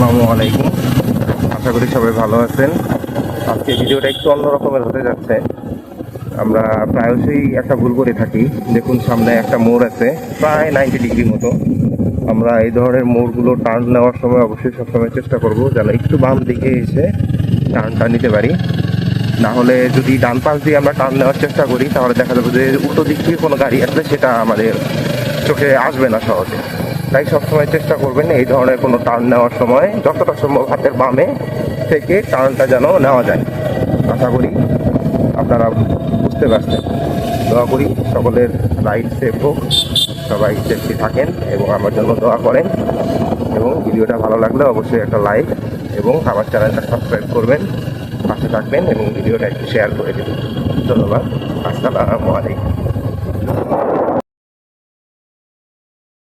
আসসালামু আলাইকুম। আশা করি সবাই ভালো আছেন। আজকে ভিডিওটা একটু অন্যরকমের হতে যাচ্ছে। আমরা প্রায়শই একটা ভুল করে থাকি। দেখুন, সামনে একটা মোড় আছে, প্রায় 90 ডিগ্রি মতো। আমরা এই ধরনের মোড়গুলো টার্ন নেওয়ার সময় অবশ্যই সবসময় চেষ্টা করব যেন একটু বাম দিকে এসে টার্নটা নিতে পারি। না হলে যদি ডান পাশ দিয়ে আমরা টার্ন নেওয়ার চেষ্টা করি, তাহলে দেখা যাবে যে উল্টো দিক থেকে কোনো গাড়ি আসলে সেটা আমাদের চোখে আসবে না সহজে। তাই সবসময় চেষ্টা করবেন এই ধরনের কোনো টার্ন নেওয়ার সময় যতটা সম্ভব হাতের বামে থেকে টার্নটা যেন নেওয়া যায়। আশা করি আপনারা বুঝতে পারছেন। দোয়া করি সকলের রাইড সেফ হোক, সবাই সেফটি থাকেন এবং আমার জন্য দোয়া করেন। এবং ভিডিওটা ভালো লাগলে অবশ্যই একটা লাইক এবং আমার চ্যানেলটা সাবস্ক্রাইব করবেন, পাশে থাকবেন এবং ভিডিওটা একটু শেয়ার করে দেবেন। ধন্যবাদ। আসসালামু আলাইকুম।